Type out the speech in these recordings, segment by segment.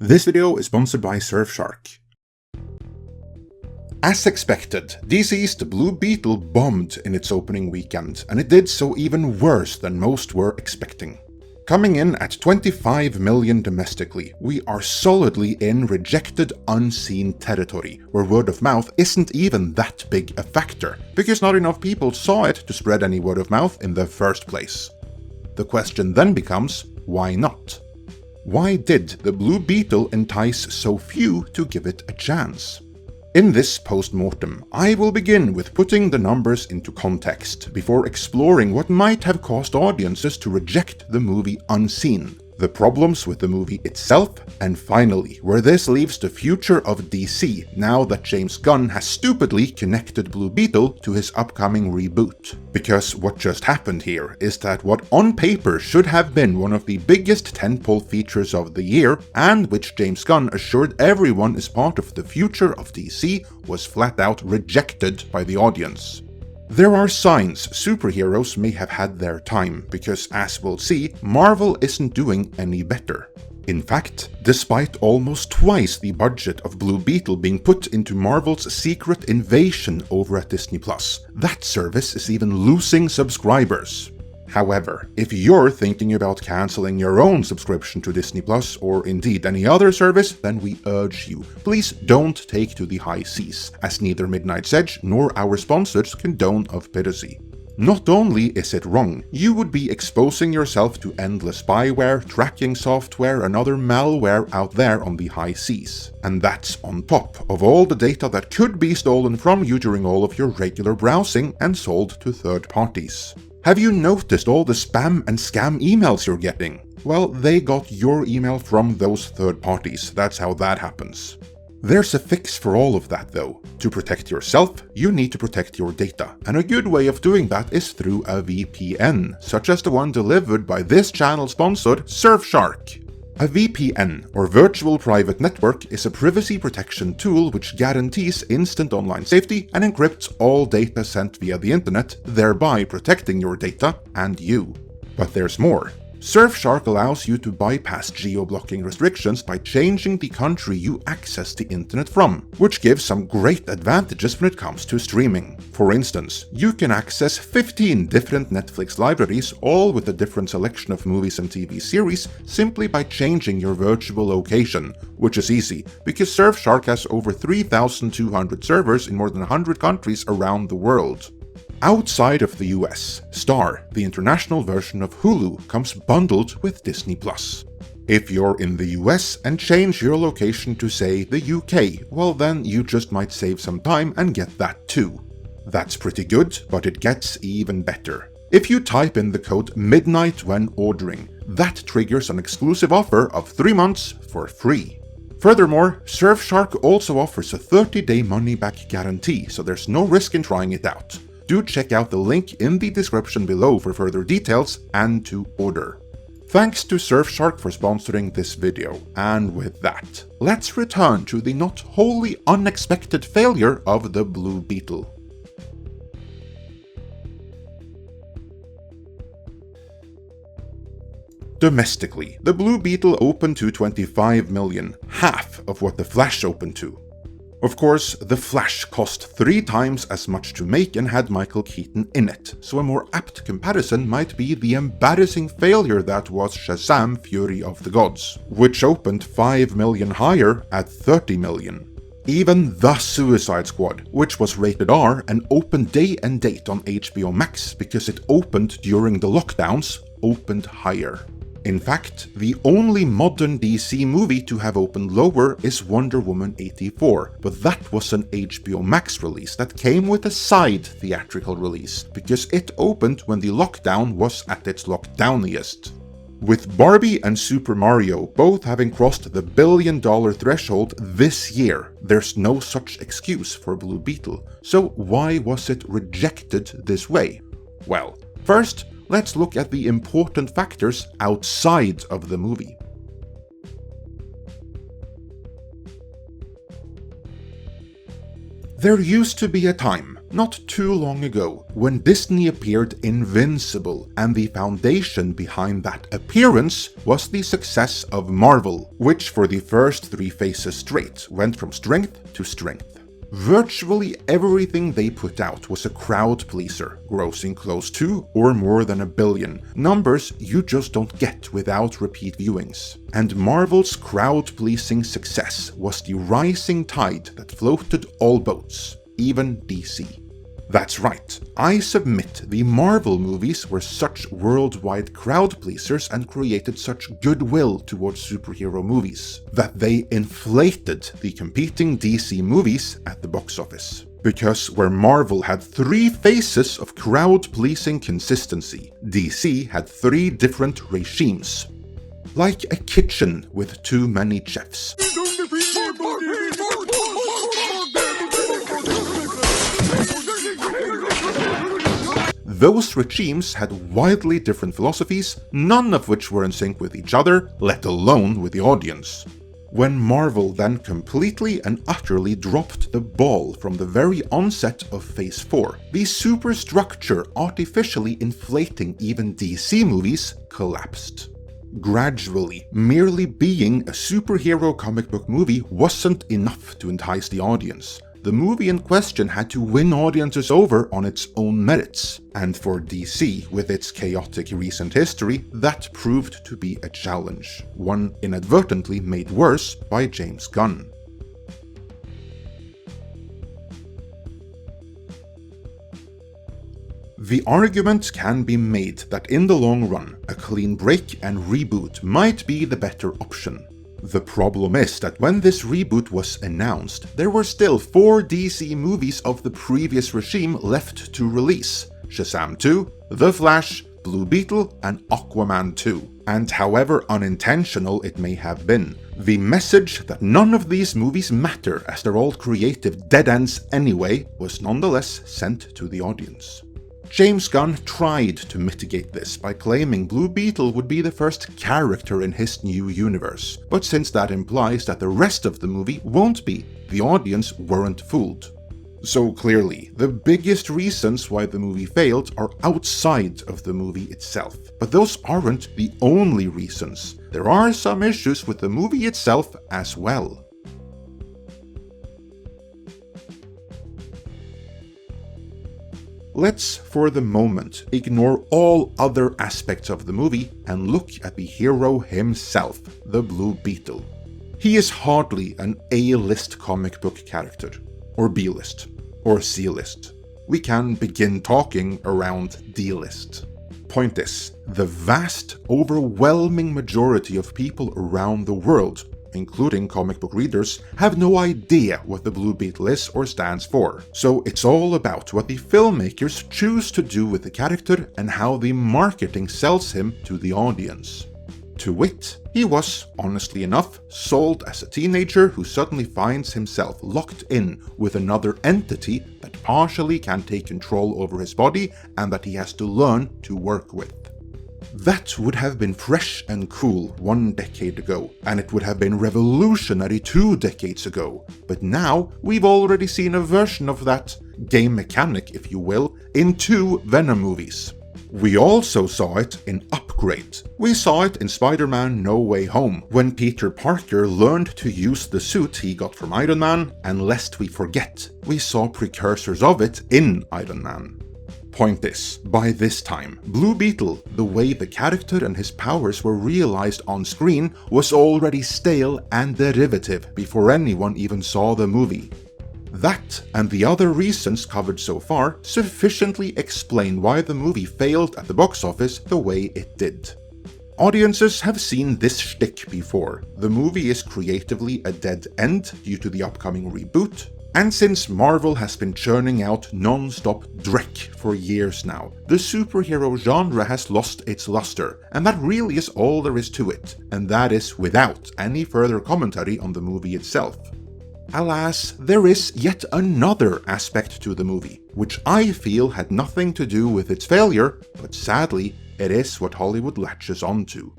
This video is sponsored by Surfshark. As expected, DC's The Blue Beetle bombed in its opening weekend, and it did so even worse than most were expecting. Coming in at 25 million domestically, we are solidly in rejected, unseen territory, where word of mouth isn't even that big a factor, because not enough people saw it to spread any word of mouth in the first place. The question then becomes, why not? Why did The Blue Beetle entice so few to give it a chance? In this postmortem, I will begin with putting the numbers into context, before exploring what might have caused audiences to reject the movie unseen, the problems with the movie itself, and finally, where this leaves the future of DC now that James Gunn has stupidly connected Blue Beetle to his upcoming reboot. Because what just happened here is that what on paper should have been one of the biggest tentpole features of the year, and which James Gunn assured everyone is part of the future of DC, was flat out rejected by the audience. There are signs superheroes may have had their time, because as we'll see, Marvel isn't doing any better. In fact, despite almost twice the budget of Blue Beetle being put into Marvel's Secret Invasion over at Disney+, that service is even losing subscribers. However, if you're thinking about cancelling your own subscription to Disney+, or indeed any other service, then we urge you, please don't take to the high seas, as neither Midnight's Edge nor our sponsors condone of piracy. Not only is it wrong, you would be exposing yourself to endless spyware, tracking software and other malware out there on the high seas. And that's on top of all the data that could be stolen from you during all of your regular browsing and sold to third parties. Have you noticed all the spam and scam emails you're getting? Well, they got your email from those third parties, that's how that happens. There's a fix for all of that though. To protect yourself, you need to protect your data, and a good way of doing that is through a VPN, such as the one delivered by this channel sponsored Surfshark. A VPN, or Virtual Private Network, is a privacy protection tool which guarantees instant online safety and encrypts all data sent via the internet, thereby protecting your data and you. But there's more. Surfshark allows you to bypass geo-blocking restrictions by changing the country you access the internet from, which gives some great advantages when it comes to streaming. For instance, you can access 15 different Netflix libraries, all with a different selection of movies and TV series, simply by changing your virtual location, which is easy, because Surfshark has over 3,200 servers in more than 100 countries around the world. Outside of the US, Star, the international version of Hulu, comes bundled with Disney+. If you're in the US and change your location to, say, the UK, well then you just might save some time and get that too. That's pretty good, but it gets even better. If you type in the code MIDNIGHT when ordering, that triggers an exclusive offer of 3 months for free. Furthermore, Surfshark also offers a 30-day money-back guarantee, so there's no risk in trying it out. Do check out the link in the description below for further details and to order. Thanks to Surfshark for sponsoring this video, and with that, let's return to the not wholly unexpected failure of the Blue Beetle. Domestically, the Blue Beetle opened to 25 million, half of what The Flash opened to. Of course, The Flash cost 3 times as much to make and had Michael Keaton in it, so a more apt comparison might be the embarrassing failure that was Shazam! Fury of the Gods, which opened 5 million higher at 30 million. Even The Suicide Squad, which was rated R and opened day and date on HBO Max because it opened during the lockdowns, opened higher. In fact, the only modern DC movie to have opened lower is Wonder Woman 84, but that was an HBO Max release that came with a side theatrical release, because it opened when the lockdown was at its lockdowniest. With Barbie and Super Mario both having crossed the $1 billion threshold this year, there's no such excuse for Blue Beetle. So why was it rejected this way? Well, first, let's look at the important factors outside of the movie. There used to be a time Not too long ago, when Disney appeared invincible, and the foundation behind that appearance was the success of Marvel, which for the first 3 phases straight went from strength to strength. Virtually everything they put out was a crowd pleaser, grossing close to or more than $1 billion, numbers you just don't get without repeat viewings. And Marvel's crowd-pleasing success was the rising tide that floated all boats, even DC. That's right, I submit the Marvel movies were such worldwide crowd pleasers and created such goodwill towards superhero movies that they inflated the competing DC movies at the box office. Because where Marvel had 3 phases of crowd-pleasing consistency, DC had 3 different regimes. Like a kitchen with too many chefs. Those regimes had widely different philosophies, none of which were in sync with each other, let alone with the audience. When Marvel then completely and utterly dropped the ball from the very onset of Phase 4, the superstructure artificially inflating even DC movies collapsed. Gradually, merely being a superhero comic book movie wasn't enough to entice the audience. The movie in question had to win audiences over on its own merits, and for DC, with its chaotic recent history, that proved to be a challenge, one inadvertently made worse by James Gunn. The argument can be made that in the long run, a clean break and reboot might be the better option. The problem is that when this reboot was announced, there were still 4 DC movies of the previous regime left to release: Shazam 2, The Flash, Blue Beetle, and Aquaman 2. And however unintentional it may have been, the message that none of these movies matter as they're all creative dead ends anyway was nonetheless sent to the audience. James Gunn tried to mitigate this by claiming Blue Beetle would be the first character in his new universe, but since that implies that the rest of the movie won't be, the audience weren't fooled. So clearly, the biggest reasons why the movie failed are outside of the movie itself. But those aren't the only reasons. There are some issues with the movie itself as well. Let's, for the moment, ignore all other aspects of the movie and look at the hero himself, the Blue Beetle. He is hardly an A-list comic book character, or B-list, or C-list. We can begin talking around D-list. Point is, the vast, overwhelming majority of people around the world, including comic book readers, have no idea what the Blue Beetle is or stands for. So it's all about what the filmmakers choose to do with the character and how the marketing sells him to the audience. To wit, he was, honestly enough, sold as a teenager who suddenly finds himself locked in with another entity that partially can take control over his body and that he has to learn to work with. That would have been fresh and cool 1 decade ago, and it would have been revolutionary 2 decades ago, but now we've already seen a version of that game mechanic, if you will, in 2 Venom movies. We also saw it in Upgrade. We saw it in Spider-Man No Way Home, when Peter Parker learned to use the suit he got from Iron Man, and lest we forget, we saw precursors of it in Iron Man. Point is, by this time, Blue Beetle, the way the character and his powers were realized on screen, was already stale and derivative before anyone even saw the movie. That, and the other reasons covered so far, sufficiently explain why the movie failed at the box office the way it did. Audiences have seen this shtick before. The movie is creatively a dead end due to the upcoming reboot, and since Marvel has been churning out non-stop dreck for years now, the superhero genre has lost its luster, and that really is all there is to it, and that is without any further commentary on the movie itself. Alas, there is yet another aspect to the movie, which I feel had nothing to do with its failure, but sadly, it is what Hollywood latches onto.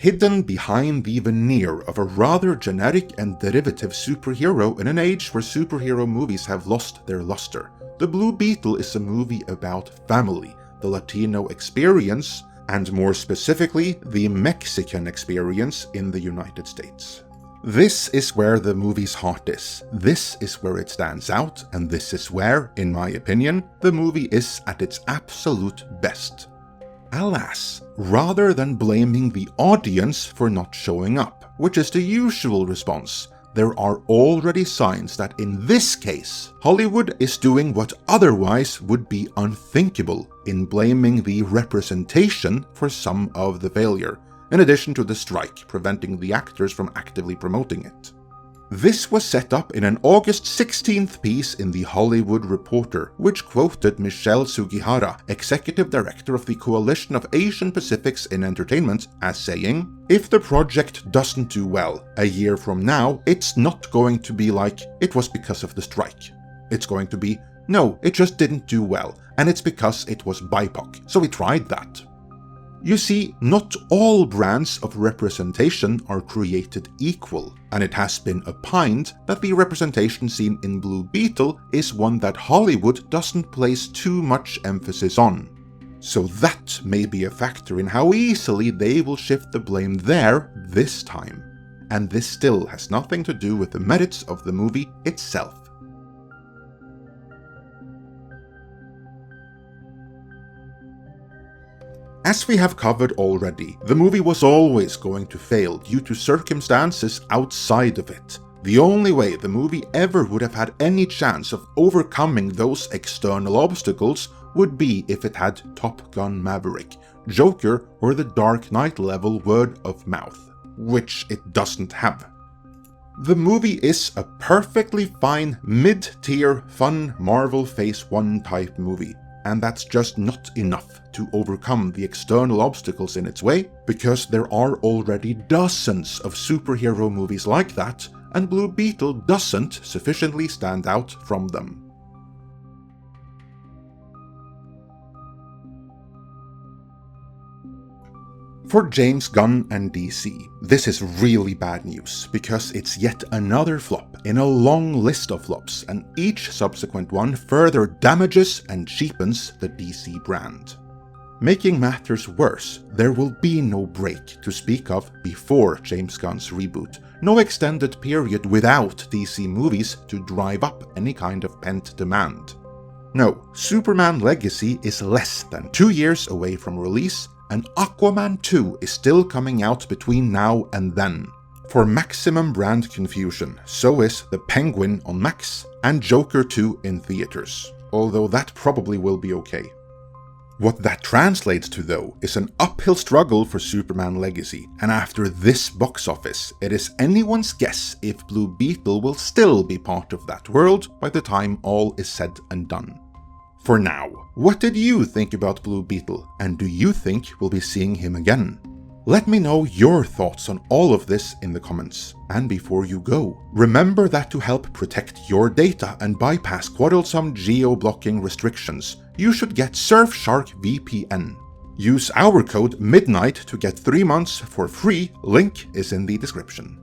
hidden behind the veneer of a rather generic and derivative superhero in an age where superhero movies have lost their luster. The Blue Beetle is a movie about family, the Latino experience, and more specifically, the Mexican experience in the United States. This is where the movie's heart is, this is where it stands out, and this is where, in my opinion, the movie is at its absolute best. Alas, rather than blaming the audience for not showing up, which is the usual response, there are already signs that in this case, Hollywood is doing what otherwise would be unthinkable in blaming the representation for some of the failure, in addition to the strike preventing the actors from actively promoting it. This was set up in an August 16th piece in The Hollywood Reporter, which quoted Michelle Sugihara, executive director of the Coalition of Asian Pacifics in Entertainment, as saying, "If the project doesn't do well, a year from now, it's not going to be like, it was because of the strike. It's going to be, no, it just didn't do well, and it's because it was BIPOC, so we tried that." You see, not all brands of representation are created equal, and it has been opined that the representation seen in Blue Beetle is one that Hollywood doesn't place too much emphasis on. So that may be a factor in how easily they will shift the blame there this time. And this still has nothing to do with the merits of the movie itself. As we have covered already, the movie was always going to fail due to circumstances outside of it. The only way the movie ever would have had any chance of overcoming those external obstacles would be if it had Top Gun Maverick, Joker, or the Dark Knight level word of mouth, which it doesn't have. The movie is a perfectly fine mid-tier fun Marvel Phase 1 type movie, and that's just not enough to overcome the external obstacles in its way, because there are already dozens of superhero movies like that, and Blue Beetle doesn't sufficiently stand out from them. For James Gunn and DC, this is really bad news, because it's yet another flop in a long list of flops, and each subsequent one further damages and cheapens the DC brand. Making matters worse, there will be no break to speak of before James Gunn's reboot, no extended period without DC movies to drive up any kind of pent demand. No, Superman Legacy is less than 2 years away from release, and Aquaman 2 is still coming out between now and then. For maximum brand confusion, so is The Penguin on Max and Joker 2 in theaters, although that probably will be okay. What that translates to, though, is an uphill struggle for Superman Legacy, and after this box office, it is anyone's guess if Blue Beetle will still be part of that world by the time all is said and done. For now, what did you think about Blue Beetle, and do you think we'll be seeing him again? Let me know your thoughts on all of this in the comments. And before you go, remember that to help protect your data and bypass quarrelsome geo-blocking restrictions, you should get Surfshark VPN. Use our code MIDNIGHT to get 3 months for free, link is in the description.